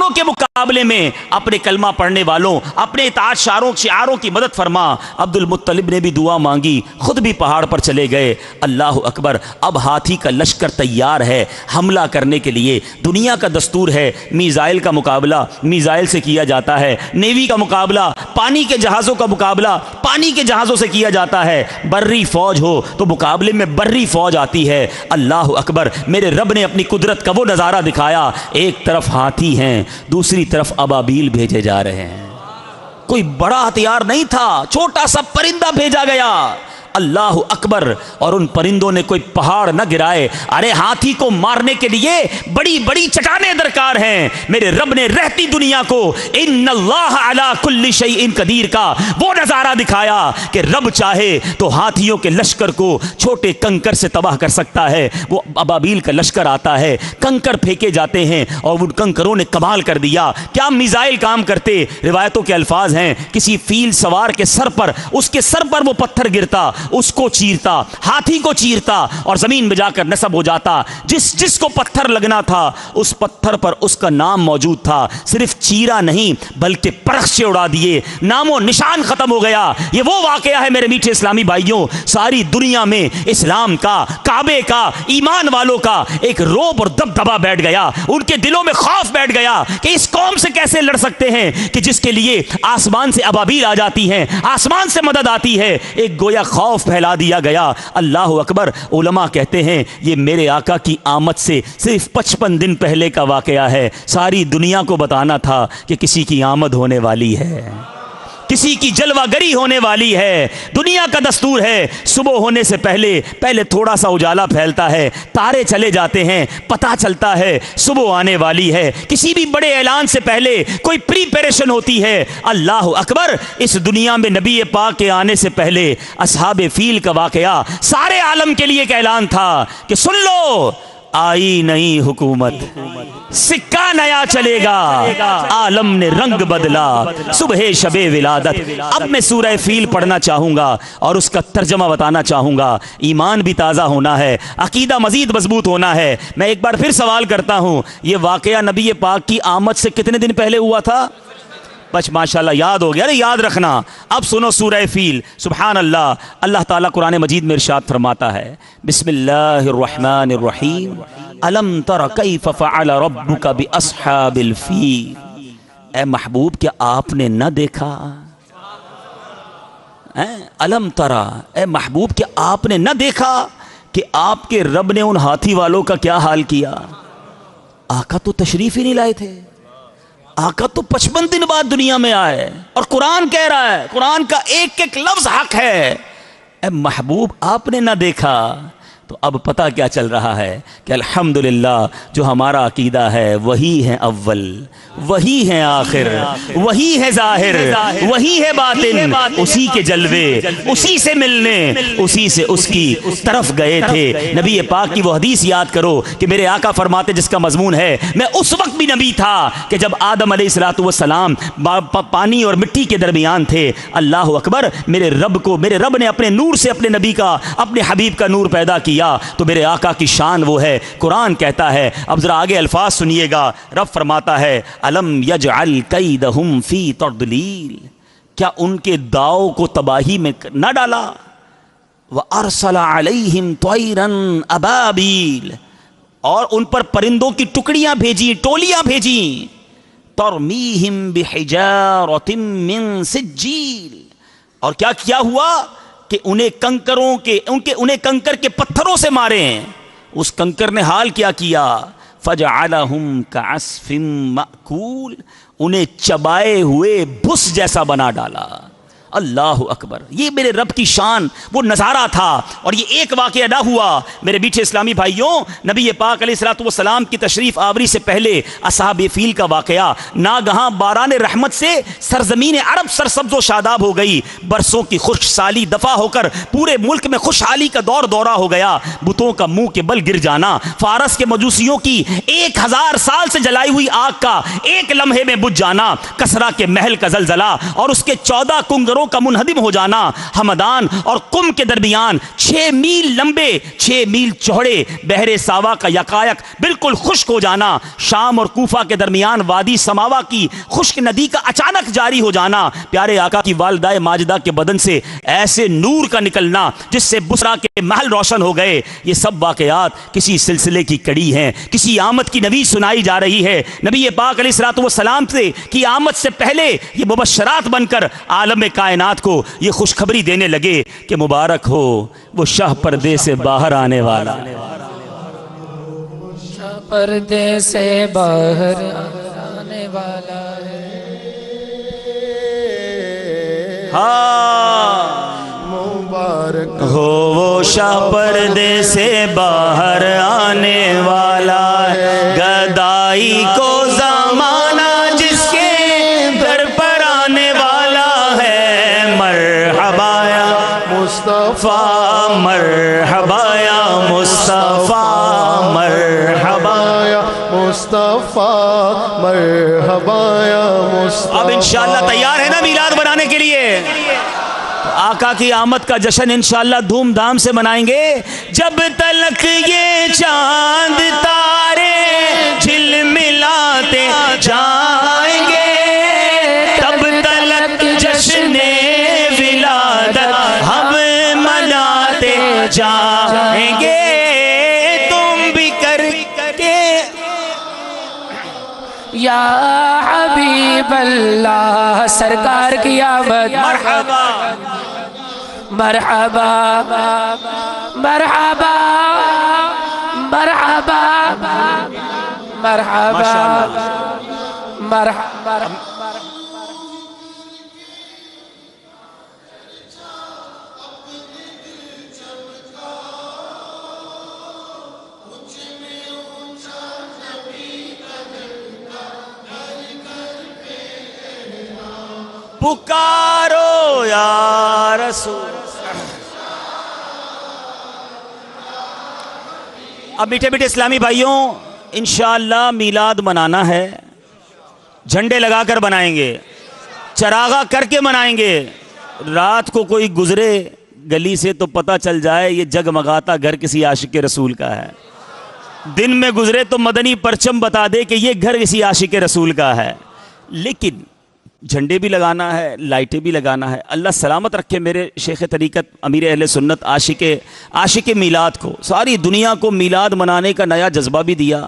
کے مقابلے میں اپنے کلمہ پڑھنے والوں، اپنے اطاعت شعاروں کی مدد فرما. عبد المطلب نے بھی دعا مانگی، خود بھی پہاڑ پر چلے گئے. اللہ اکبر. اب ہاتھی کا لشکر تیار ہے حملہ کرنے کے لیے. دنیا کا دستور ہے میزائل کا مقابلہ میزائل سے کیا جاتا ہے، نیوی کا مقابلہ، پانی کے جہازوں کا مقابلہ پانی کے جہازوں سے کیا جاتا ہے. بری فوج ہو تو مقابلے میں بری فوج آتی ہے. اللہ اکبر. میرے رب نے اپنی قدرت کا وہ نظارہ دکھایا، ایک طرف ہاتھی ہیں، دوسری طرف ابابیل بھیجے جا رہے ہیں. کوئی بڑا ہتھیار نہیں تھا، چھوٹا سا پرندہ بھیجا گیا. اللہ اکبر. اور ان پرندوں نے کوئی پہاڑ نہ گرائے. ارے ہاتھی کو مارنے کے لیے بڑی بڑی چٹانیں درکار ہیں. میرے رب نے رہتی دنیا کو ان اللہ علی کل شیء قدیر کا وہ نظارہ دکھایا کہ رب چاہے تو ہاتھیوں کے لشکر کو چھوٹے کنکر سے تباہ کر سکتا ہے. وہ ابابیل کا لشکر آتا ہے، کنکر پھینکے جاتے ہیں اور ان کنکروں نے کمال کر دیا. کیا میزائل کام کرتے. روایتوں کے الفاظ ہیں کسی فیل سوار کے سر پر، اس کے سر پر وہ پتھر گرتا، اس کو چیرتا، ہاتھی کو چیرتا اور زمین میں جا کر نصب ہو جاتا. جس کو پتھر لگنا تھا اس پتھر پر اس کا نام موجود تھا. صرف چیرا نہیں بلکہ پرخ سے اڑا دیے، نام و نشان ختم ہو گیا. یہ وہ واقعہ ہے میرے میٹھے اسلامی بھائیوں. ساری دنیا میں اسلام کا، کعبے کا، ایمان والوں کا ایک روب اور دبدبا بیٹھ گیا. ان کے دلوں میں خوف بیٹھ گیا کہ اس قوم سے کیسے لڑ سکتے ہیں کہ جس کے لیے آسمان سے ابابیل آ جاتی ہیں، آسمان سے مدد آتی ہے. ایک گویا خوف پھیلا دیا گیا. اللہ اکبر. علماء کہتے ہیں یہ میرے آقا کی آمد سے صرف 55 دن پہلے کا واقعہ ہے. ساری دنیا کو بتانا تھا کہ کسی کی آمد ہونے والی ہے، کسی کی جلوہ گری ہونے والی ہے. دنیا کا دستور ہے صبح ہونے سے پہلے تھوڑا سا اجالا پھیلتا ہے، تارے چلے جاتے ہیں، پتہ چلتا ہے صبح آنے والی ہے. کسی بھی بڑے اعلان سے پہلے کوئی پریپریشن ہوتی ہے. اللہ اکبر. اس دنیا میں نبی پاک کے آنے سے پہلے اصحاب فیل کا واقعہ سارے عالم کے لیے ایک اعلان تھا کہ سن لو، آئی نئی حکومت، سکہ نیا چلے گا، عالم نے رنگ بدلا، صبح شب ولادت. اب میں سورہ فیل پڑھنا چاہوں گا اور اس کا ترجمہ بتانا چاہوں گا. ایمان بھی تازہ ہونا ہے، عقیدہ مزید مضبوط ہونا ہے. میں ایک بار پھر سوال کرتا ہوں، یہ واقعہ نبی پاک کی آمد سے کتنے دن پہلے ہوا تھا؟ بس ماشاءاللہ یاد ہو گیا. یاد رکھنا. اب سنو سورہ فیل. سبحان اللہ. اللہ تعالیٰ قرآن مجید میں ارشاد فرماتا ہے بسم اللہ الرحمن الرحیم الم تر کیف فعل ربک باصحاب الفیل. اے محبوب کیا آپ نے نہ دیکھا الم ترا، اے محبوب کہ آپ نے نہ دیکھا کہ آپ کے رب نے ان ہاتھی والوں کا کیا حال کیا. آقا تو تشریف ہی نہیں لائے تھے، آقا تو 55 دن بعد دنیا میں آئے، اور قرآن کہہ رہا ہے، قرآن کا ایک ایک لفظ حق ہے. اے محبوب آپ نے نہ دیکھا. تو اب پتہ کیا چل رہا ہے کہ الحمدللہ جو ہمارا عقیدہ ہے وہی ہے اول، وہی ہے آخر، وہی ہے ظاہر، وہی ہے باطن. اسی کے جلوے، اسی سے ملنے، اسی سے اس کی طرف گئے تھے. نبی پاک کی وہ حدیث یاد کرو کہ میرے آقا فرماتے جس کا مضمون ہے میں اس وقت بھی نبی تھا کہ جب آدم علیہ الصلوۃ والسلام پانی اور مٹی کے درمیان تھے. اللہ اکبر، میرے رب نے اپنے نور سے اپنے نبی کا، اپنے حبیب کا نور پیدا کیا. تو میرے آقا کی شان وہ ہے. قرآن کہتا ہے، اب ذرا آگے الفاظ سنیے گا. رب فرماتا ہے الم یجعل کیدہم فی تضلیل، کیا ان کے داؤ کو تباہی میں نہ ڈالا. وارسل علیہم طیرا ابابیل، اور ان پر پرندوں کی ٹکڑیاں بھیجی، ٹولیاں بھیجی. ترمیہم بحجارۃ من سجیل، اور کیا کیا ہوا کہ انہیں کنکر کے پتھروں سے مارے ہیں. اس کنکر نے حال کیا کیا، فجعلہم کعصف مأکول، انہیں چبائے ہوئے بھس جیسا بنا ڈالا. اللہ اکبر، یہ میرے رب کی شان وہ نظارہ تھا. اور یہ ایک واقعہ نہ ہوا میرے میٹھے اسلامی بھائیوں. نبی پاک علیہ الصلوۃ والسلام کی تشریف آوری سے پہلے اصحاب فیل کا واقعہ، ناگہاں باران رحمت سے سرزمین عرب سرسبز و شاداب ہو گئی. برسوں کی خشک سالی دفع ہو کر پورے ملک میں خوشحالی کا دورہ ہو گیا. بتوں کا منہ کے بل گر جانا، فارس کے مجوسیوں کی 1000 سال سے جلائی ہوئی آگ کا ایک لمحے میں بجھ جانا، کسرا کے محل کا زلزلہ اور اس کے 14 کنگروں کا منہدم ہو جانا، ہمدان اور قم کے درمیان 6 میل لمبے 6 میل چوڑے بحر ساوا کا یکایک بالکل خشک ہو جانا، شام اور کوفہ کے درمیان وادی سماوا کی خشک ندی کا اچانک جاری ہو جانا، پیارے آقا کی والدہ ماجدہ کے بدن سے ایسے نور کا نکلنا جس سے بسرا کے محل روشن ہو گئے. یہ سب واقعات کسی سلسلے کی کڑی ہیں، کسی آمد کی نوید سنائی جا رہی ہے. نبی پاک علیہ الصلوۃ والسلام سے کی آمد سے پہلے یہ مبشرات بن کر عالم کائنات کو یہ خوشخبری دینے لگے کہ مبارک ہو وہ شاہ پردے سے باہر آنے والا. شاہ پردے سے باہر آنے والا ہے. مبارک ہو وہ شاہ پردے سے باہر آنے والا ہے. گدائی کو زمانہ جس کے در پر آنے والا ہے. مرحبا یا مصطفیٰ، مرحبا یا مصطفیٰ، مرحبا یا مصطفیٰ، مرحبا یا مصطفیٰ. اب انشاءاللہ تیار ہے نا میلاد بنانے کے لیے؟ آقا کی آمد کا جشن انشاءاللہ دھوم دھام سے منائیں گے. جب تلک یہ چاند تارے جھلملاتے جائیں گے، تب تلک جشن ولادت ہم مناتے جائیں گے. تم بھی کر کے یا حبیب اللہ سرکار کی آمد. مرحبا مرحبا مرحبا مرحبا مرحبا مرحبا. پکارو یا رسول. اب میٹھے میٹھے اسلامی بھائیوں، انشاءاللہ میلاد منانا ہے. جھنڈے لگا کر منائیں گے، چراغا کر کے منائیں گے. رات کو کوئی گزرے گلی سے تو پتہ چل جائے یہ جگمگاتا گھر کسی عاشق رسول کا ہے. دن میں گزرے تو مدنی پرچم بتا دے کہ یہ گھر کسی عاشق رسول کا ہے. لیکن جھنڈے بھی لگانا ہے، لائٹیں بھی لگانا ہے. اللہ سلامت رکھے میرے شیخ طریقت امیر اہل سنت عاشق میلاد کو. ساری دنیا کو میلاد منانے کا نیا جذبہ بھی دیا،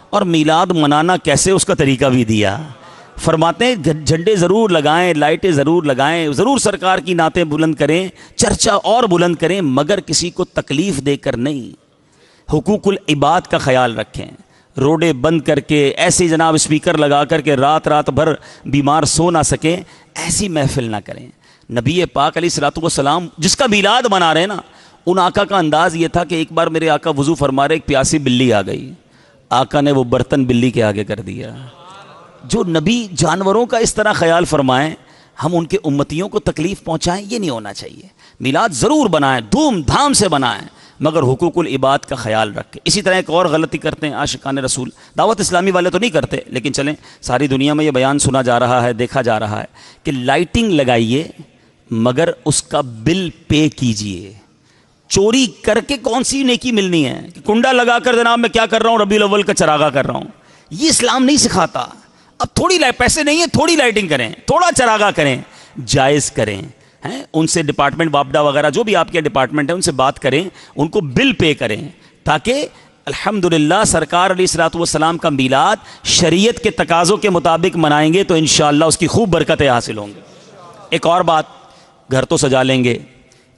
اور میلاد منانا کیسے اس کا طریقہ بھی دیا. فرماتے ہیں جھنڈے ضرور لگائیں، لائٹیں ضرور لگائیں، ضرور سرکار کی نعتیں بلند کریں، چرچا اور بلند کریں، مگر کسی کو تکلیف دے کر نہیں۔ حقوق العباد کا خیال رکھیں، روڈیں بند کر کے ایسے جناب اسپیکر لگا کر کے رات رات بھر بیمار سو نہ سکیں، ایسی محفل نہ کریں۔ نبی پاک علیہ الصلوۃ والسلام جس کا میلاد منا رہے ہیں نا، ان آقا کا انداز یہ تھا کہ ایک بار میرے آقا وضو فرما رہے، ایک پیاسی بلی آ گئی، آقا نے وہ برتن بلی کے آگے کر دیا۔ جو نبی جانوروں کا اس طرح خیال فرمائیں، ہم ان کے امتیوں کو تکلیف پہنچائیں، یہ نہیں ہونا چاہیے۔ میلاد ضرور بنائیں، دھوم دھام سے بنائیں، مگر حقوق العباد کا خیال رکھیں۔ اسی طرح ایک اور غلطی کرتے ہیں عاشقان رسول، دعوت اسلامی والے تو نہیں کرتے، لیکن چلیں ساری دنیا میں یہ بیان سنا جا رہا ہے، دیکھا جا رہا ہے کہ لائٹنگ لگائیے مگر اس کا بل پے کیجئے۔ چوری کر کے کون سی نیکی ملنی ہے کہ کنڈا لگا کر جناب میں کیا کر رہا ہوں، ربیع الاول کا چراغا کر رہا ہوں، یہ اسلام نہیں سکھاتا۔ اب تھوڑی پیسے نہیں ہیں، تھوڑی لائٹنگ کریں، تھوڑا چراغا کریں، جائز کریں، ان سے ڈپارٹمنٹ واپڈا وغیرہ جو بھی آپ کے ڈپارٹمنٹ ہے ان سے بات کریں، ان کو بل پے کریں، تاکہ الحمدللہ سرکار علیہ الصلوۃ والسلام کا میلاد شریعت کے تقاضوں کے مطابق منائیں گے تو انشاءاللہ اس کی خوب برکتیں حاصل ہوں گی۔ ایک اور بات، گھر تو سجا لیں گے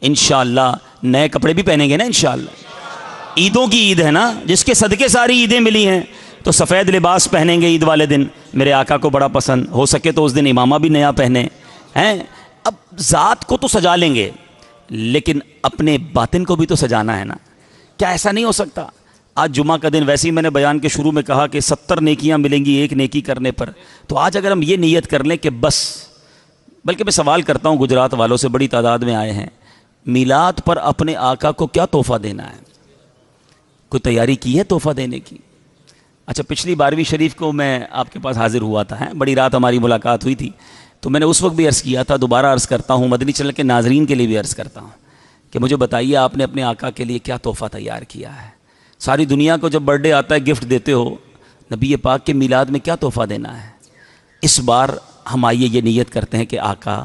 انشاءاللہ، نئے کپڑے بھی پہنیں گے نا انشاءاللہ۔ عیدوں کی عید ہے نا، جس کے صدقے ساری عیدیں ملی ہیں، تو سفید لباس پہنیں گے عید والے دن، میرے آقا کو بڑا پسند، ہو سکے تو اس دن امامہ بھی نیا پہنے ہیں۔ اب ذات کو تو سجا لیں گے، لیکن اپنے باطن کو بھی تو سجانا ہے نا۔ کیا ایسا نہیں ہو سکتا؟ آج جمعہ کا دن، ویسے ہی میں نے بیان کے شروع میں کہا کہ 70 نیکیاں ملیں گی ایک نیکی کرنے پر، تو آج اگر ہم یہ نیت کر لیں کہ بس، بلکہ میں سوال کرتا ہوں گجرات والوں سے، بڑی تعداد میں آئے ہیں، میلاد پر اپنے آقا کو کیا تحفہ دینا ہے؟ کوئی تیاری کی ہے تحفہ دینے کی؟ اچھا، پچھلی 12ویں شریف کو میں آپ کے پاس حاضر ہوا تھا، بڑی رات ہماری ملاقات ہوئی تھی، تو میں نے اس وقت بھی عرض کیا تھا، دوبارہ عرض کرتا ہوں، مدنی چینل کے ناظرین کے لیے بھی عرض کرتا ہوں کہ مجھے بتائیے آپ نے اپنے آقا کے لیے کیا تحفہ تیار کیا ہے؟ ساری دنیا کو جب برتھ ڈے آتا ہے گفٹ دیتے ہو، نبی پاک کے میلاد میں کیا تحفہ دینا ہے؟ اس بار ہم آئیے یہ نیت کرتے ہیں کہ آقا،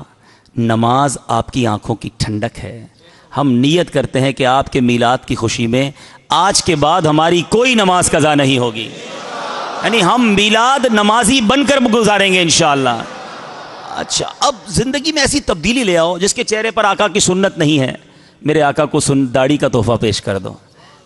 نماز آپ کی آنکھوں کی ٹھنڈک ہے، ہم نیت کرتے ہیں کہ آپ کے میلاد کی خوشی میں آج کے بعد ہماری کوئی نماز قضا نہیں ہوگی، یعنی ہم میلاد نمازی بن کر گزاریں گے انشاءاللہ۔ اچھا، اب زندگی میں ایسی تبدیلی لے آؤ جس کے چہرے پر آقا کی سنت نہیں ہے، میرے آقا کو داڑھی کا تحفہ پیش کر دو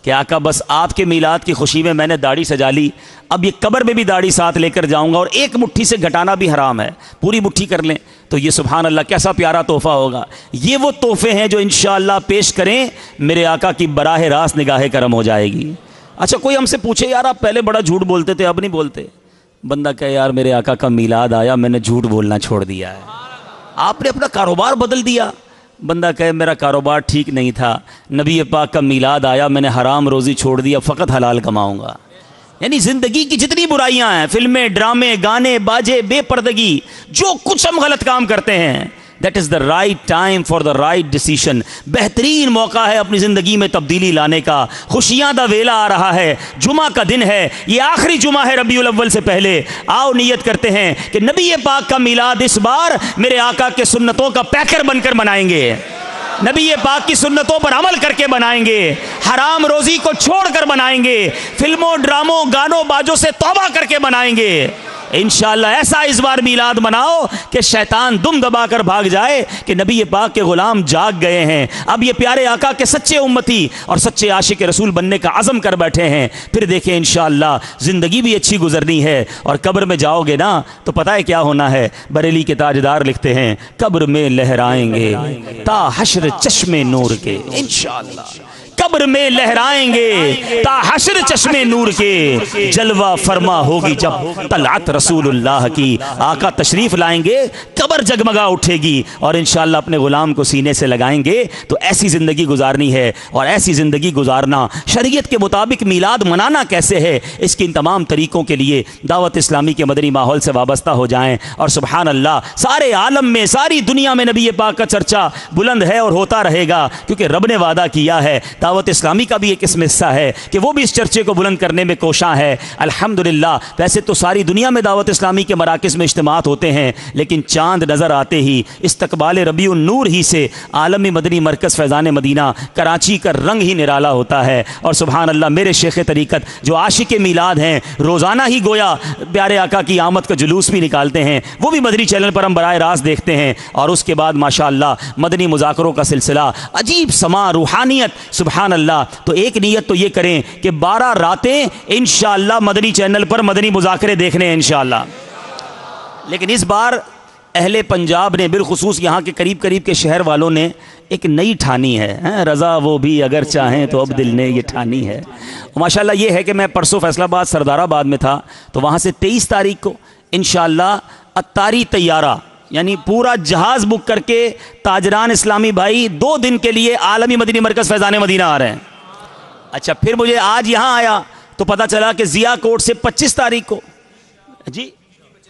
کہ آقا بس آپ کے میلاد کی خوشی میں نے داڑھی سجا لی، اب یہ قبر میں بھی داڑھی ساتھ لے کر جاؤں گا، اور ایک مٹھی سے گھٹانا بھی حرام ہے، پوری مٹھی کر لیں تو یہ سبحان اللہ کیسا پیارا تحفہ ہوگا۔ یہ وہ تحفے ہیں جو انشاءاللہ پیش کریں میرے آقا کی براہ راست نگاہ کرم ہو جائے گی۔ اچھا، کوئی ہم سے پوچھے یار آپ پہلے بڑا جھوٹ بولتے تھے اب نہیں بولتے، بندہ کہے یار میرے آقا کا میلاد آیا میں نے جھوٹ بولنا چھوڑ دیا ہے، آپ نے اپنا کاروبار بدل دیا، بندہ کہے میرا کاروبار ٹھیک نہیں تھا، نبی پاک کا میلاد آیا میں نے حرام روزی چھوڑ دیا، فقط حلال کماؤں گا۔ یعنی زندگی کی جتنی برائیاں ہیں، فلمیں، ڈرامے، گانے، باجے، بے پردگی، جو کچھ ہم غلط کام کرتے ہیں، that is the right time for the right decision. بہترین موقع ہے اپنی زندگی میں تبدیلی لانے کا، خوشیاں دا ویلا آ رہا ہے، جمعہ کا دن ہے، یہ آخری جمعہ ہے ربیع الاول سے پہلے، آؤ نیت کرتے ہیں کہ نبی پاک کا میلاد اس بار میرے آقا کے سنتوں کا پیکر بن کر منائیں گے، نبی پاک کی سنتوں پر عمل کر کے بنائیں گے، حرام روزی کو چھوڑ کر بنائیں گے، فلموں، ڈراموں، گانوں، باجوں سے توبہ کر کے بنائیں گے انشاءاللہ۔ ایسا اس بار میلاد مناؤ کہ شیطان دم دبا کر بھاگ جائے کہ نبی پاک کے غلام جاگ گئے ہیں، اب یہ پیارے آقا کے سچے امتی اور سچے عاشق رسول بننے کا عزم کر بیٹھے ہیں۔ پھر دیکھیں انشاءاللہ زندگی بھی اچھی گزرنی ہے، اور قبر میں جاؤ گے نا تو پتہ ہے کیا ہونا ہے؟ بریلی کے تاجدار لکھتے ہیں قبر میں لہرائیں گے تا حشر چشم نور کے، انشاءاللہ قبر میں لہرائیں گے تا حشر چشم نور کے، جلوہ فرما ہوگی جب طلعت رسول اللہ کی، آقا تشریف لائیں گے، قبر جگمگا اٹھے گی، اور انشاءاللہ اپنے غلام کو سینے سے لگائیں گے۔ تو ایسی زندگی گزارنی ہے، اور ایسی زندگی گزارنا شریعت کے مطابق میلاد منانا کیسے ہے، اس کے ان تمام طریقوں کے لیے دعوت اسلامی کے مدنی ماحول سے وابستہ ہو جائیں، اور سبحان اللہ سارے عالم میں، ساری دنیا میں نبی پاک کا چرچا بلند ہے اور ہوتا رہے گا، کیونکہ رب نے وعدہ کیا ہے دعوت اسلامی کا بھی ایک اس میں حصہ ہے کہ وہ بھی اس چرچے کو بلند کرنے میں کوشاں ہے الحمدللہ۔ ویسے تو ساری دنیا میں دعوت اسلامی کے مراکز میں اجتماعات ہوتے ہیں، لیکن چاند نظر آتے ہی استقبال ربیع النور ہی سے عالمی مدنی مرکز فیضان مدینہ کراچی کا رنگ ہی نرالا ہوتا ہے۔ اور سبحان اللہ، میرے شیخ طریقت جو عاشق میلاد ہیں، روزانہ ہی گویا پیارے آقا کی آمد کا جلوس بھی نکالتے ہیں، وہ بھی مدنی چینل پر ہم براہ راست دیکھتے ہیں۔ اور اس کے بعد ماشاءاللہ مدنی مذاکروں کا سلسلہ، عجیب سما، روحانیت، سبحان اللہ۔ تو ایک نیت تو یہ کریں کہ 12 راتیں انشاءاللہ مدنی چینل پر مدنی مذاکرے دیکھنے ہیں انشاءاللہ۔ لیکن اس بار اہل پنجاب نے، بالخصوص یہاں کے قریب قریب کے شہر والوں نے ایک نئی ٹھانی ہے، رضا وہ بھی اگر چاہیں تو اب دل نے یہ ٹھانی ہے۔ ماشاءاللہ یہ ہے کہ میں پرسوں فیصل آباد سردار آباد میں تھا، تو وہاں سے 23 تاریخ کو انشاءاللہ اتاری طیارہ، یعنی پورا جہاز بک کر کے تاجران اسلامی بھائی 2 دن کے لیے عالمی مدنی مرکز فیضان مدینہ آ رہے ہیں۔ اچھا، پھر مجھے آج یہاں آیا تو پتہ چلا کہ ضیاء کوٹ سے 25 تاریخ کو، جی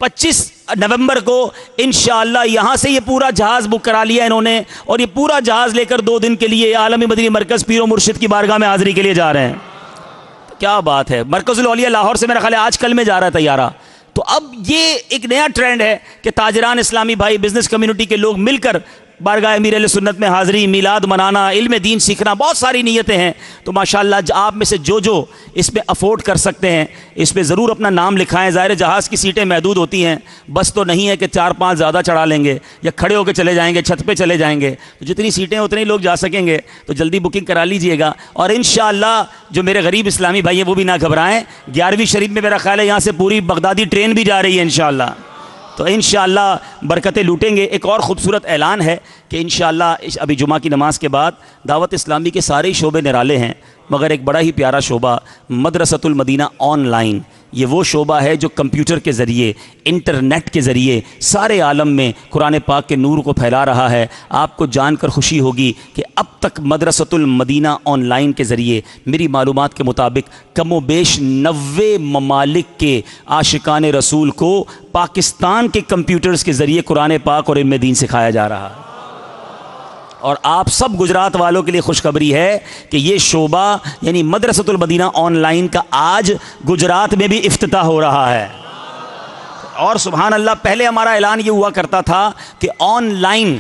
25 نومبر کو انشاءاللہ یہاں سے یہ پورا جہاز بک کرا لیا انہوں نے، اور یہ پورا جہاز لے کر 2 دن کے لیے عالمی مدنی مرکز پیر و مرشد کی بارگاہ میں حاضری کے لیے جا رہے ہیں۔ کیا بات ہے، مرکز الاولیاء لاہور سے میرا خیال ہے آج کل میں جا رہا ہے طیارہ۔ تو اب یہ ایک نیا ٹرینڈ ہے کہ تاجران اسلامی بھائی، بزنس کمیونٹی کے لوگ مل کر بارگاہ امیر اہل سنت میں حاضری، میلاد منانا، علم دین سیکھنا، بہت ساری نیتیں ہیں۔ تو ماشاءاللہ آپ میں سے جو اس میں افورڈ کر سکتے ہیں اس پہ ضرور اپنا نام لکھائیں۔ ظاہر جہاز کی سیٹیں محدود ہوتی ہیں، بس تو نہیں ہے کہ 4-5 زیادہ چڑھا لیں گے یا کھڑے ہو کے چلے جائیں گے، چھت پہ چلے جائیں گے، تو جتنی سیٹیں اتنے لوگ جا سکیں گے، تو جلدی بکنگ کرا لیجئے گا۔ اور انشاءاللہ جو میرے غریب اسلامی بھائی ہیں وہ بھی نہ گھبرائیں، 11ویں شریف میں میرا خیال ہے یہاں سے پوری بغدادی ٹرین بھی جا رہی ہے انشاءاللہ، تو انشاءاللہ برکتیں لوٹیں گے۔ ایک اور خوبصورت اعلان ہے کہ انشاءاللہ ابھی جمعہ کی نماز کے بعد دعوت اسلامی کے سارے شعبے نرالے ہیں، مگر ایک بڑا ہی پیارا شعبہ مدرسۃ المدینہ آن لائن، یہ وہ شعبہ ہے جو کمپیوٹر کے ذریعے، انٹرنیٹ کے ذریعے سارے عالم میں قرآن پاک کے نور کو پھیلا رہا ہے۔ آپ کو جان کر خوشی ہوگی کہ اب تک مدرسۃ المدینہ آن لائن کے ذریعے میری معلومات کے مطابق کم و بیش 90 ممالک کے عاشقان رسول کو پاکستان کے کمپیوٹرز کے ذریعے قرآن پاک اور علم دین سکھایا جا رہا ہے۔ اور آپ سب گجرات والوں کے لیے خوشخبری ہے کہ یہ شعبہ یعنی مدرسۃ المدینہ آن لائن کا آج گجرات میں بھی افتتاح ہو رہا ہے۔ اور سبحان اللہ، پہلے ہمارا اعلان یہ ہوا کرتا تھا کہ آن لائن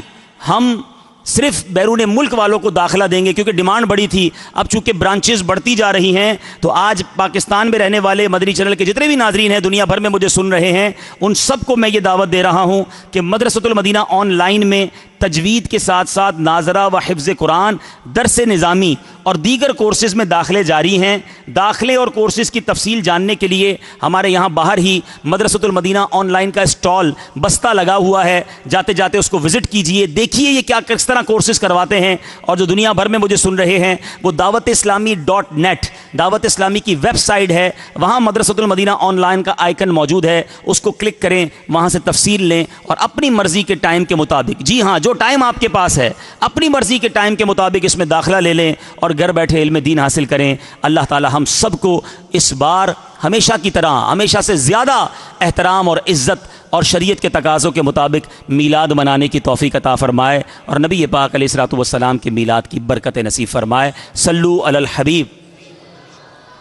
ہم صرف بیرون ملک والوں کو داخلہ دیں گے کیونکہ ڈیمانڈ بڑی تھی۔ اب چونکہ برانچز بڑھتی جا رہی ہیں تو آج پاکستان میں رہنے والے مدنی چینل کے جتنے بھی ناظرین ہیں، دنیا بھر میں مجھے سن رہے ہیں، ان سب کو میں یہ دعوت دے رہا ہوں کہ مدرسۃ المدینہ آن لائن میں تجوید کے ساتھ ساتھ ناظرہ و حفظ قرآن، درس نظامی اور دیگر کورسز میں داخلے جاری ہیں۔ داخلے اور کورسز کی تفصیل جاننے کے لیے ہمارے یہاں باہر ہی مدرسۃ المدینہ آن لائن کا اسٹال بستہ لگا ہوا ہے، جاتے جاتے اس کو وزٹ کیجئے، دیکھیے یہ کیا کس طرح کورسز کرواتے ہیں۔ اور جو دنیا بھر میں مجھے سن رہے ہیں وہ دعوت اسلامی .net دعوت اسلامی کی ویب سائٹ ہے، وہاں مدرسۃ المدینہ آن لائن کا آئیکن موجود ہے، اس کو کلک کریں، وہاں سے تفصیل لیں اور اپنی مرضی کے ٹائم کے مطابق، جی ہاں جو ٹائم آپ کے پاس ہے اپنی مرضی کے ٹائم کے مطابق اس میں داخلہ لے لیں اور گھر بیٹھے علم دین حاصل کریں۔ اللہ تعالی ہم سب کو اس بار ہمیشہ کی طرح ہمیشہ سے زیادہ احترام اور عزت اور شریعت کے تقاضوں کے مطابق میلاد منانے کی توفیق عطا فرمائے اور نبی پاک علیہ الصلوۃ والسلام کے میلاد کی برکت نصیب فرمائے۔ صلو علی الحبیب۔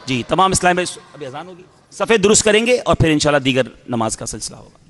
جی تمام اسلام ابھی اذان ہوگی، صفحے درست کریں گے اور پھر انشاءاللہ دیگر نماز کا سلسلہ ہوگا۔